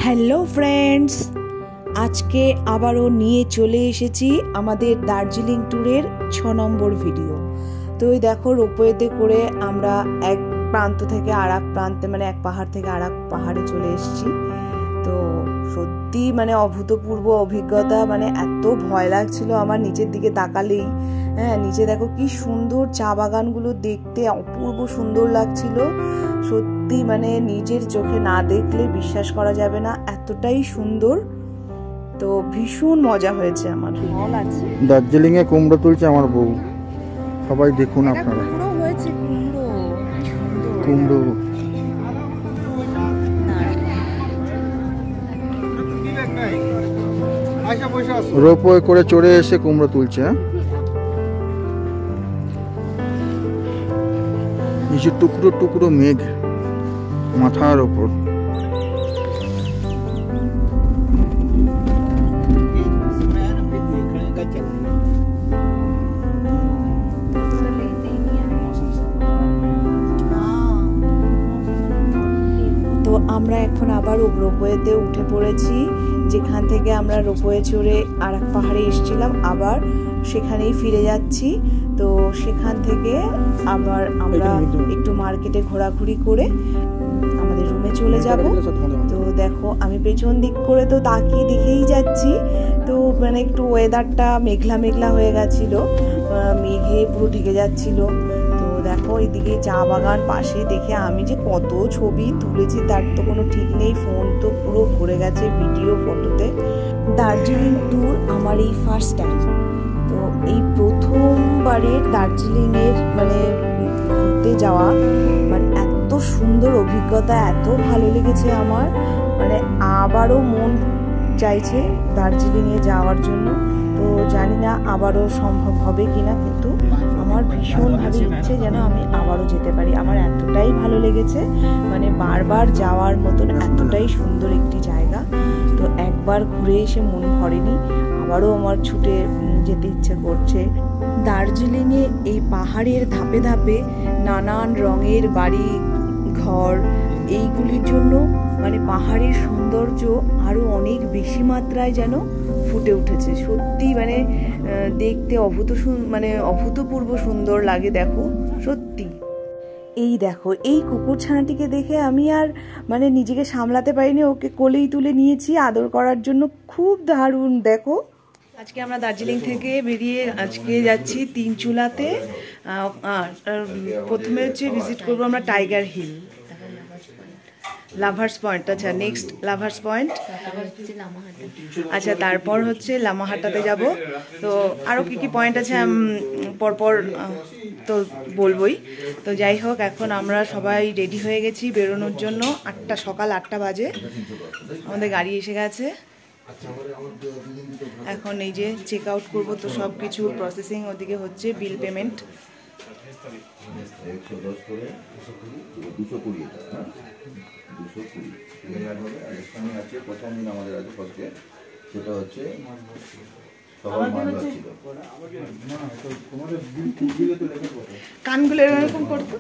Hello friends, আজকে আবারও নিয়ে চলে এসেছি আমাদের দার্জিলিং ট্যুরের 6 নম্বর ভিডিও। তো এই দেখো, রোপওয়েতে করে আমরা এক প্রান্ত থেকে আর এক প্রান্তে, মানে এক পাহাড় থেকে আর এক পাহাড়ে চলে এসেছি। তো সত্যি মানে অভূতপূর্ব অভিজ্ঞতা, মানে এত ভয় লাগছিল আমার নিচের দিকে তাকালেই। হ্যাঁ, নিচে দেখো কি সুন্দর চা বাগানগুলো, দেখতে অপূর্ব সুন্দর লাগছিল। সত্যি মানে নিজের চোখে না দেখলে বিশ্বাস করা যাবে না, এতটাই সুন্দর। তো ভীষণ মজা হয়েছে আমার। ফল আছে দার্জিলিং এ কুমড়ো তুলছে আমার বউ, সবাই দেখুন আপনারা। কুমড়ো হয়েছে, কুমড়ো রোপওয়ে করে চড়ে এসে কুমড়ো তুলছে। নিচে টুকরো টুকরো মেঘ মাথার ওপর। তো আমরা এখন আবার রোপওয়েতে উঠে পড়েছি, যেখান থেকে আমরা রোপওয়ে চড়ে আর এক পাহাড়ে এসেছিলাম, আবার সেখানেই ফিরে যাচ্ছি। তো সেখান থেকে আবার আমরা একটু মার্কেটে ঘোরাঘুরি করে আমাদের রুমে চলে যাব। তো দেখো, আমি পেছন দিক করে তো তাকিয়ে দেখেই যাচ্ছি। তো মানে একটু ওয়েদারটা মেঘলা মেঘলা হয়ে গেছিল, মেঘে পুরো ঢেকে যাচ্ছিল। তো দেখো, এইদিকে চা বাগান পাশে, দেখে আমি যে কত ছবি তুলেছি তার তো কোনো ঠিক নেই। ফোন তো পুরো ভরে গেছে ভিডিও ফটোতে। দার্জিলিং ট্যুর আমার এই ফার্স্ট টাইম। তো এই প্রথমবারের দার্জিলিংয়ের মানে ঘুরতে যাওয়া, মানে এত সুন্দর অভিজ্ঞতা, এত ভালো লেগেছে আমার, মানে আবারও মন চাইছে দার্জিলিংয়ে যাওয়ার জন্য। তো জানি না আবারও সম্ভব হবে কিনা, কিন্তু আমার ভীষণভাবে ইচ্ছে যেন আমি আবারও যেতে পারি। আমার এতটাই ভালো লেগেছে, মানে বারবার যাওয়ার মতন এতটাই সুন্দর একটি জায়গা। তো একবার ঘুরে এসে মন ভরেনি, আবারও আমার ছুটে যেতে ইচ্ছে করছে। দার্জিলিংয়ে এই পাহাড়ের ধাপে ধাপে নানান রঙের বাড়ি ঘর, এইগুলির জন্য মানে পাহাড়ের সৌন্দর্য আরো অনেক বেশি মাত্রায় যেন ফুটে উঠেছে। সত্যি মানে দেখতে অভূতপূর্ব সুন্দর লাগে। দেখো সত্যি, এই দেখো, এই কুকুরছানাটিকে দেখে আমি আর মানে নিজেকে সামলাতে পারিনি, ওকে কোলেই তুলে নিয়েছি আদর করার জন্য। খুব দারুণ। দেখো, আজকে আমরা দার্জিলিং থেকে বেরিয়ে আজকে যাচ্ছি তিনচুলাতে। প্রথমে হচ্ছে ভিজিট করবো আমরা টাইগার হিল, লাভার্স পয়েন্ট। আচ্ছা, নেক্সট লাভার্স পয়েন্ট, আচ্ছা তারপর হচ্ছে লামাহাটাতে যাব। তো আরও কি কি পয়েন্ট আছে পরপর তো বলবোই। তো যাই হোক, এখন আমরা সবাই রেডি হয়ে গেছি বেরোনোর জন্য। সকাল 8টা বাজে, আমাদের গাড়ি এসে গেছে। এখন এই যে চেক আউট করবো, তো সব কিছু প্রসেসিং ওদিকে হচ্ছে, বিল পেমেন্ট। প্রথম দিন আমাদের আছে ফার্স্টে, সেটা হচ্ছে কানগুলো এরকম করতো।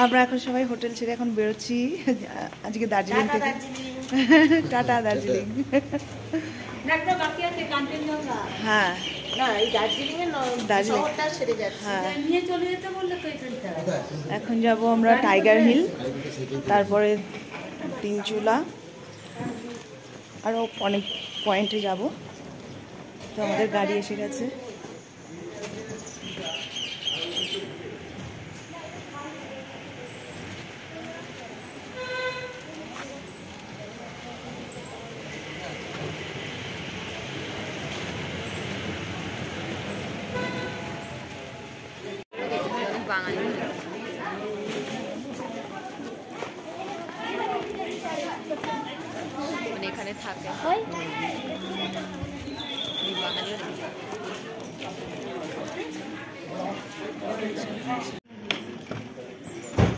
আমরা এখন সবাই হোটেল ছেড়ে এখন বেরোচ্ছি আজকে দার্জিলিং থেকে। টাটা দার্জিলিং। হ্যাঁ, এখন যাব আমরা টাইগার হিল, তারপরে তিনচুলা, আরও অনেক পয়েন্টে যাব। তো আমাদের গাড়ি এসে গেছে। এখানে থাকে।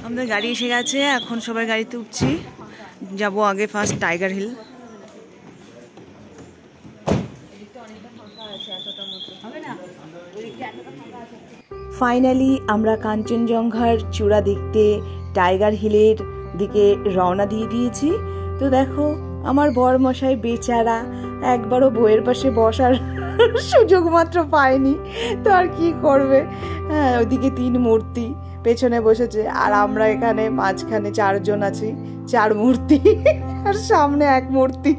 আমাদের গাড়ি এসে গেছে, এখন সবাই গাড়িতে উঠছি, যাব আগে ফার্স্ট টাইগার হিল। ফাইনালি আমরা কাঞ্চনজঙ্ঘার চূড়া দেখতে টাইগার হিলের দিকে রওনা দিয়ে দিয়েছি। তো দেখো আমার বরমশাই বেচারা একবারও বইয়ের পাশে বসার সুযোগ মাত্র পায়নি, তো আর কি করবে। হ্যাঁ, ওইদিকে 3 মূর্তি পেছনে বসেছে, আর আমরা এখানে মাঝখানে 4 জন আছি, 4 মূর্তি, আর সামনে 1 মূর্তি।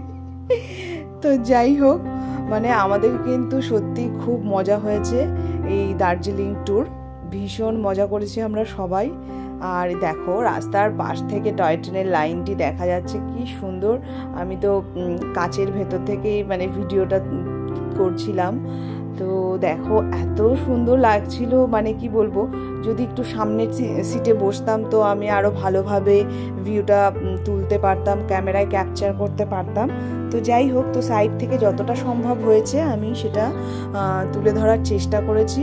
তো যাই হোক, মানে আমাদের কিন্তু সত্যি খুব মজা হয়েছে এই দার্জিলিং ট্যুর, ভীষণ মজা করেছি আমরা সবাই। আর দেখো রাস্তার পাশ থেকে টয় ট্রেনের লাইনটি দেখা যাচ্ছে, কি সুন্দর। আমি তো কাচের ভেতর থেকেই মানে ভিডিওটা করছিলাম। তো দেখো এত সুন্দর লাগছিল, মানে কি বলবো, যদি একটু সামনের সিটে বসতাম তো আমি আরো ভালোভাবে ভিউটা তুলতে পারতাম, ক্যামেরায় ক্যাপচার করতে পারতাম। তো যাই হোক, তো সাইড থেকে যতটা সম্ভব হয়েছে আমি সেটা তুলে ধরার চেষ্টা করেছি।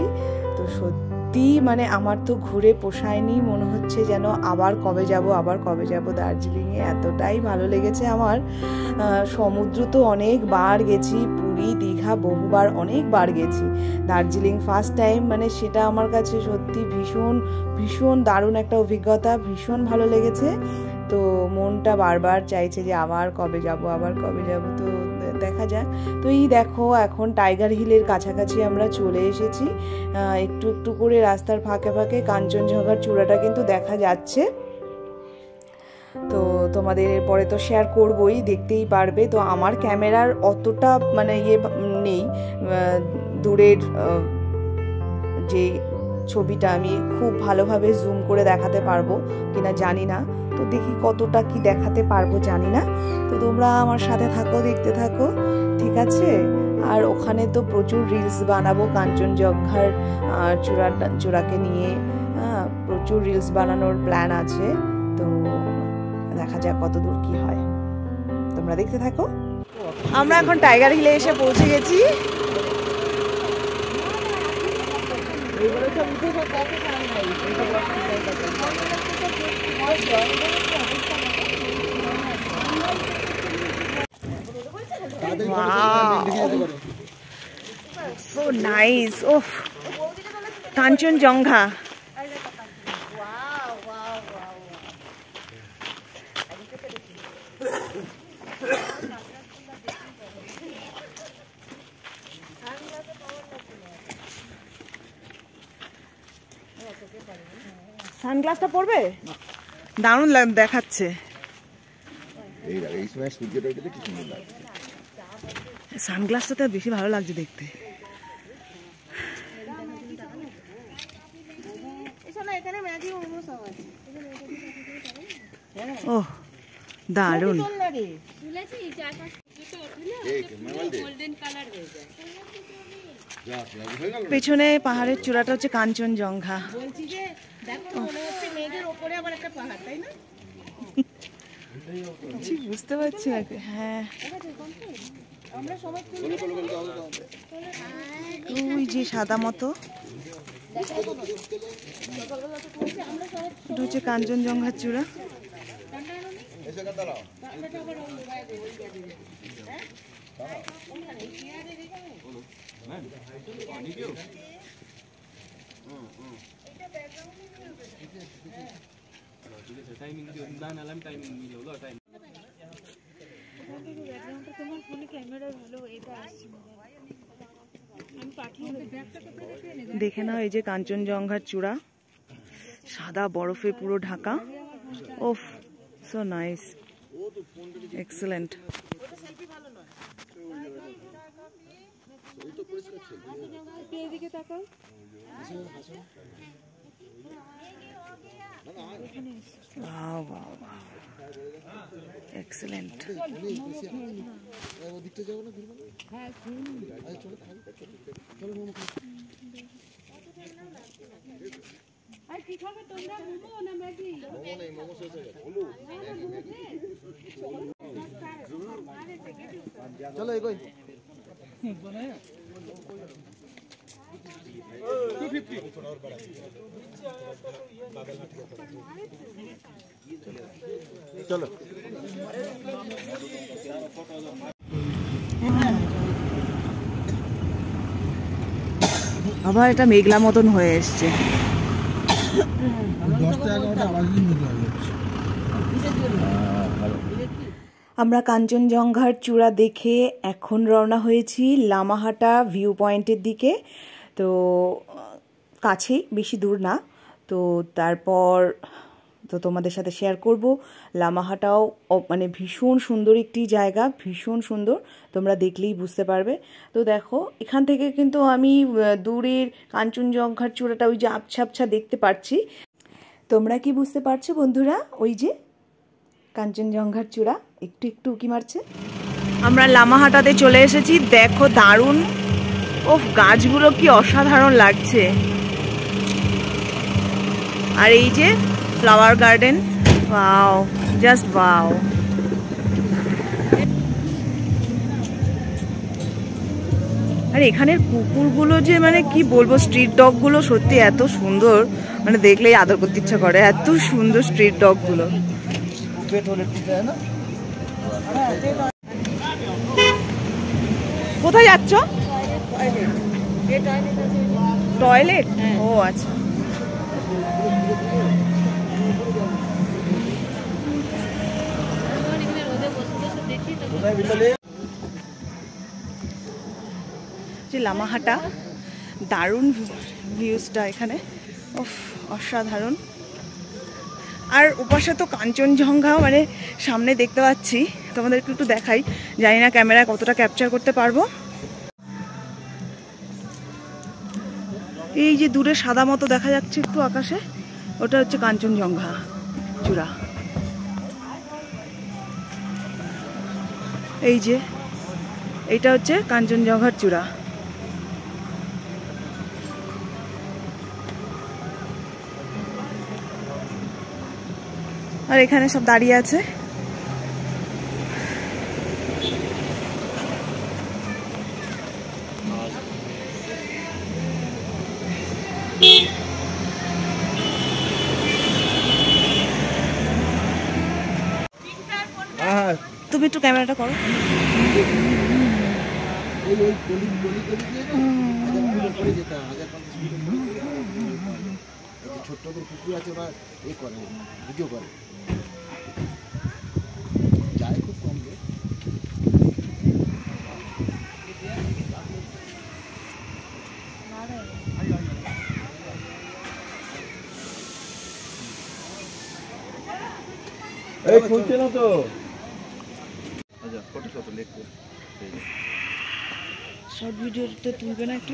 তো সত্যি মানে আমার তো ঘুরে পোষায়নি, মনে হচ্ছে যেন আবার কবে যাব দার্জিলিংয়ে, এতটাই ভালো লেগেছে আমার। সমুদ্র তো অনেকবার গেছি, পুরী দীঘা বহুবার অনেকবার গেছি, দার্জিলিং ফার্স্ট টাইম, মানে সেটা আমার কাছে সত্যি ভীষণ ভীষণ দারুণ একটা অভিজ্ঞতা, ভীষণ ভালো লেগেছে। তো মনটা বারবার চাইছে যে আবার কবে যাব। তো দেখা যাক। তো এই দেখো এখন টাইগার হিলের কাছাকাছি আমরা চলে এসেছি, একটু একটু করে রাস্তার ফাঁকে ফাঁকে কাঞ্চনজঙ্ঘার চূড়াটা কিন্তু দেখা যাচ্ছে। তো তোমাদের পরে তো শেয়ার করবই, দেখতেই পারবে। তো আমার ক্যামেরার অতটা মানে নেই, দূরের যে ছবিটা আমি খুব ভালোভাবে জুম করে দেখাতে পারবো কিনা জানি না, তো দেখি কতটা কি দেখাতে পারবো জানি না। তো তোমরা আমার সাথে থাকো, দেখতে থাকো, ঠিক আছে। আর ওখানে তো প্রচুর রিলস বানাবো কাঞ্চনজঙ্ঘার চূড়াকে নিয়ে, প্রচুর রিলস বানানোর প্ল্যান আছে। তো দেখা যাক কতদূর কি হয়, তোমরা দেখতে থাকো। আমরা এখন টাইগার হিলে এসে পৌঁছে গেছি। Wow, so nice. Oh, Kanchenjunga. সানগ্লাসটা পরবে, দারুণ দেখাচ্ছে। সানগ্লাসটা তো বেশি ভালো লাগছে দেখতে। ও দারুণ। পেছনে পাহাড়ের চূড়াটা হচ্ছে কাঞ্চনজঙ্ঘা। বুঝতে পারছি না। হ্যাঁ, ওই যে সাদা মতো এটা হচ্ছে কাঞ্চনজঙ্ঘার চূড়া। দেখে নাও, এই যে কাঞ্চনজঙ্ঘার চূড়া, সাদা বরফে পুরো ঢাকা। ওফ, so nice, excellent. Wow, wow, wow. Excellent. চলো এগোই। চলো আবার এটা মেঘলা মতন হয়ে এসছে। আমরা কাঞ্চনজঙ্ঘার চূড়া দেখে এখন রওনা হয়েছি লামাহাটা ভিউ পয়েন্টের দিকে। তো কাছেই, বেশি দূর না। তো তারপর তো তোমাদের সাথে শেয়ার করব। লামাহাটাও মানে ভীষণ সুন্দর একটি জায়গা, ভীষণ সুন্দর, তোমরা দেখলেই বুঝতে পারবে। তো দেখো এখান থেকে কিন্তু আমি দূরের কাঞ্চনজঙ্ঘার চূড়াটা ওই যে আবছা আবছা দেখতে পাচ্ছি। তোমরা কি বুঝতে পারছো বন্ধুরা? ওই যে কাঞ্চনজঙ্ঘার চূড়া একটু একটু উঁকি মারছে। আমরা লামাহাটাতে চলে এসেছি। দেখো দারুণ, ও গাছগুলো কি অসাধারণ লাগছে। আর এই যে flower garden, wow, just wow. আর এখানের কুকুরগুলো যে মানে কি বলবো, স্ট্রিট ডগগুলো সত্যি এত সুন্দর, মানে দেখলেই আদর করতে ইচ্ছা করে, এত সুন্দর স্ট্রিট ডগগুলো। কোথায় যাচ্ছ? টয়লেট? ও আচ্ছা। যে লামাহাটা, দারুণ ভিউজটা এখানে, অসাধারণ। আর ওপাশে তো কাঞ্চনজঙ্ঘা মানে সামনে দেখতে পাচ্ছি, তোমাদেরকে একটু দেখাই, জানি না ক্যামেরায় কতটা ক্যাপচার করতে পারবো। এই যে দূরে সাদা মতো দেখা যাচ্ছে একটু আকাশে, ওটা হচ্ছে কাঞ্চনজঙ্ঘা চূড়া। এই যে এইটা হচ্ছে কাঞ্চনজঙ্ঘার চূড়া। আর এখানে সব দাঁড়িয়ে আছে। তুমি একটু ক্যামেরাটা করো। ছোট্ট কুকুর আছে, ওরা এ করে, ভিডিও করে, যায় খুব কম। এই খুলছে না তো। আচ্ছা ফটো শট লিখতে শর্ট ভিডিওতে তুলবে না একটু?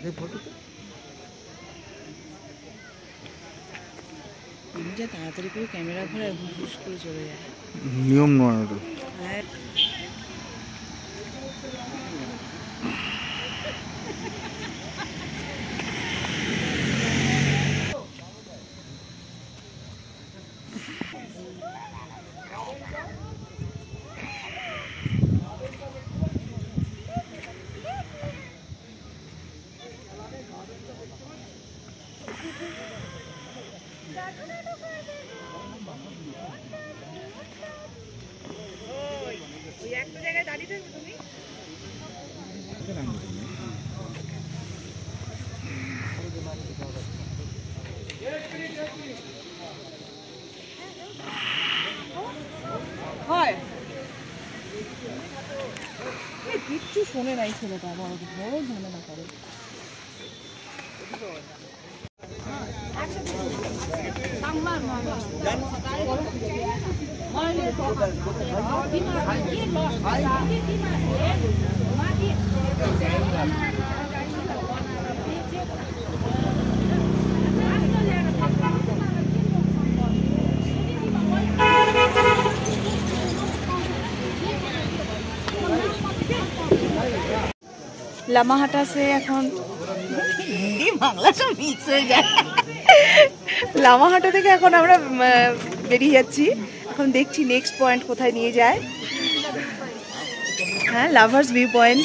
এই ফটো যা তাড়াতাড়ি করে ক্যামেরা ঘুরে হুশ করে চলে যায়, নিয়ম নয় ওটা। হ্যাঁ। একটা জায়গায় দাঁড়িয়ে থাকবে তুমি। হয় কিচ্ছু শোনে নাই ছেলেটা, বড় বড় ঝামেলা করে। লামাহাটা সে এখন বাংলা সব মিক্স হয়ে যায়। লামাহাটা থেকে এখন আমরা বেরিয়ে যাচ্ছি, এখন দেখছি নেক্সট পয়েন্ট কোথায় নিয়ে যায়। হ্যাঁ লাভার্স ভিউ পয়েন্ট